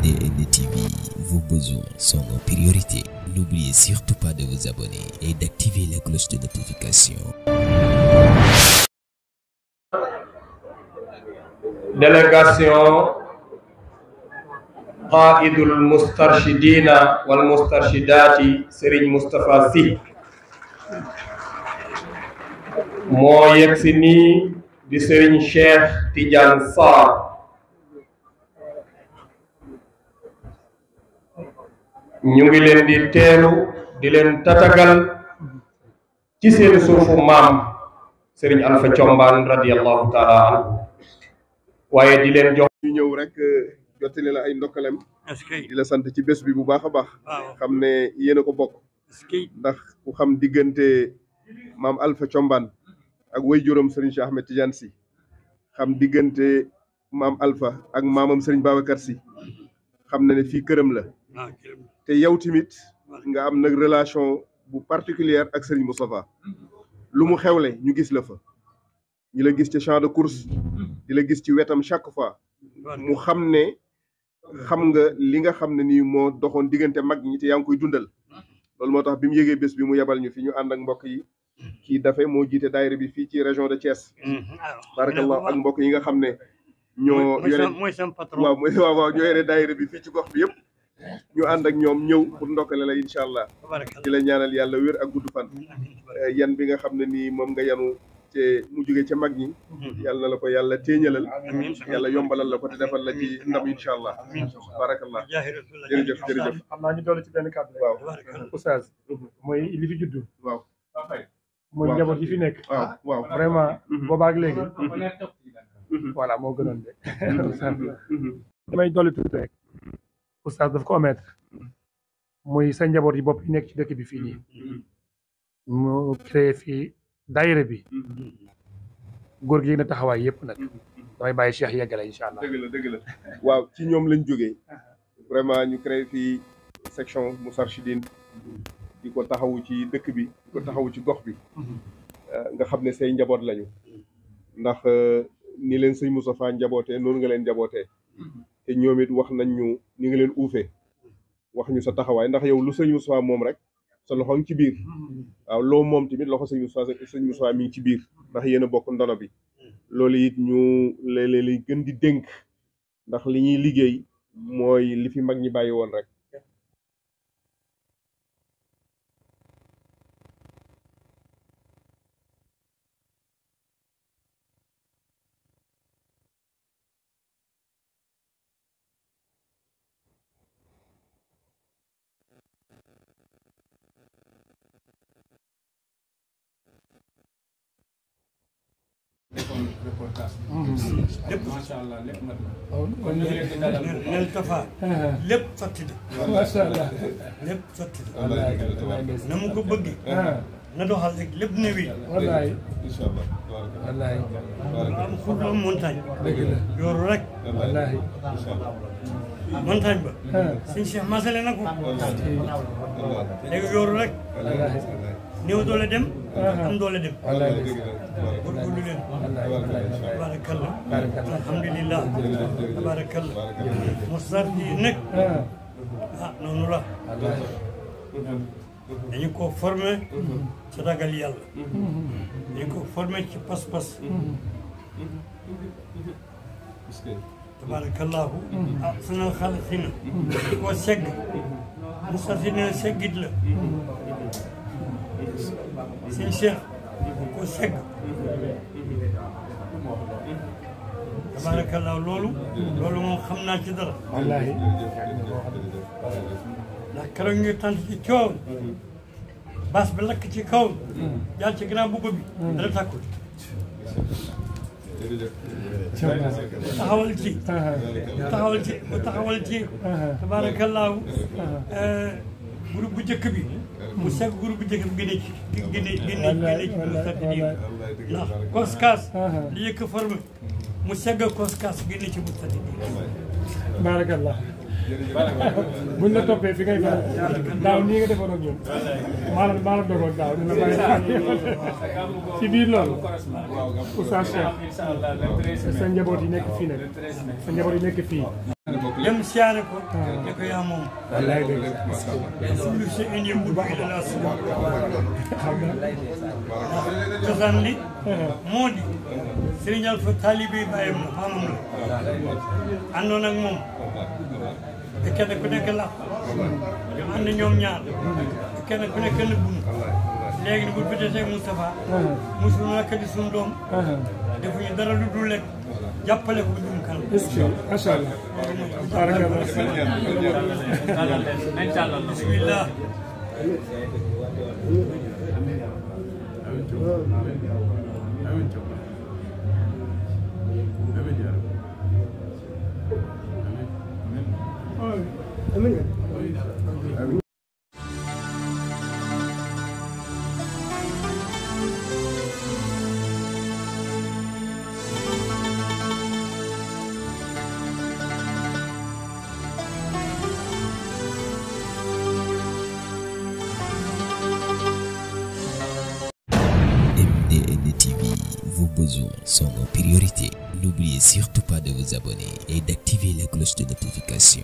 DN TV, vos besoins sont nos priorités. N'oubliez surtout pas de vous abonner et d'activer la cloche de notification. Délégation qaidul mustarshidina wal mustarshidati Serigne Moustapha Sy moo yegsi nii di Serigne Cheikh Tidiane Sarr ñu ngi leen di teelu di leen tatagal ci seen suufu maam Serigne Alpha Thiombane radiyallahu taala anhu waaye di leen jox ñu ñëw rek jottali la ay ndokkalem di la sant ci bés bi bu baax a baax xam ne yéen a ko bokk ndax ku xam diggante maam Alpha Thiombane ak waajuram Serigne Cheikh Ahmed Tidiane Sy xam diggante maam Alpha ak maamam Serigne Babacar Sy xam na ne fii këram la te yow tamit nga am nag relation bu particulière ak Serigne Moustapha lu mu xewle ñu gis la fa ñu la gis ci champ de course di la gis ci wetam chaque fois mu xam ne xam nga li nga xam ne nii moo doxoon diggante mag ñi te yaa ngi koy dundal loolu moo tax bi mu yëgee bés bi mu yebal ñu fi ñu ànd ak mbokk yi kii dafay moo jiite daayira bi fii ci région de Thiès barakallah ak mbokk yi nga xam ne ñoo yore mooy sam patron waaw ñoo yore daayira bi fii ci gox bi yëpp ñu ànd ak ñoom ñëw pour ndokkale la incha allah di la ñaanal yàlla wér ak gudd fan yan bi nga xam ne nii moom nga yanu te mu jóge ca mag ñi yàlla na la ko yàlla téeñalal yàlla yombalal la ko te defal la ci ndam incha allah barakallah jërëjëf am naa ñu dolli ci benn kàddu waaw oustaz mooy li fi juddu waaw mooy njaboot yi fi nekk waaw vraiment boobaak léegi voilà moo gënoon de damay dolli tuuti rek oustaz daf ko omettre muy sa njaboot yi bopp yi nekk ci dëkk bi fii nii mu créé fii daayira bi góor gi yéeg na taxawaay yëpp nag damay bàyyi Cheikh yeggale incha allah. dëgg la waaw ci ñoom lañ jógee vraiment ñu créé fii section Moustarchidine di ko taxawu ci dëkk bi di ko taxawu ci gox bi nga xam ne say njaboot lañu ndax ni leen sëñ Moustapha njabootee noonu nga leen njabootee te ñoom it wax nañ ñu ni nga leen uufee wax ñu sa taxawaay ndax yow lu sëñ Moustapha moom rek sa loxo ngi ci biir waaw loo moom tamit loxo sëñ Moustapha mi ngi ci biir ndax yéen a bokk ndono bi loolu it ñu léeg-léeg gën di dénk ndax li ñuy liggéey mooy li fi mag ñi bàyyi woon rek lépp macha allah lépp mat na. kon ñu leen di dalal nel Tafa. lépp sotti na. macha allah lépp sotti na. na mu ko bëgg. na doxal rek lépp ne wi. wallaay incha allah wallaay am xur am montagne. dëgg la yooru rek. wallaay incha allah montagne ba. sëñ Cheikh masale na ko. léegi yooru rek. néew doole dem. am doole dem. góorgóorlu leen. tabarakallah alhamdulillah tabarakallah mosar di nekk noonu la dañu ko formé ci ragal yàlla dañu ko formé ci pas-pas tabarakallahu sanal xaalixina koo segg mosar si ne seggit la sëñ Cheikh ko segg tabarakallah loolu moom xam naa ci dara wallaahi ndax keroog ñu tant ci coow bas bi lakk ci kaw jàll ci gannaaw bubba bi dara tàkkul taxawal ci tabarakallah groupe bu njëkk bi mu segg groupe bu njëkk bi génne ci Moustarchidine ndax koskaas li yëkk formé mu segg koskaas génne ci Moustarchidine barakallah buñ la toppee fi ngay faral daaw nii nga defoon ak ñun maa la dogoon daaw dina bàyyi ci biir loolu oustaz Cheikh sa njaboot yi nekk fii nag sa njaboot yi nekk fii dem siyaare ko ne ko yaa moom wallaay dëgg kullu shay'in yamuutu ilaa sunnah cosaan li moo di Serigne Alpha taalibe bàyyam la maamam la àndoon ak moom te kenn ku nekk làq ñu ànd ñoom ñaar te kenn ku nekk nëbbu léegi ni bu fitee ak Moustapha musul nekk di suñu doom defuñu dara lu dul lekk jàppale ko jëm kanam. est-ce que macha allah. bismillah. MDN TV, vos besoins sont nos priorités. N'oubliez surtout pas de vous abonner et d'activer la cloche de notification.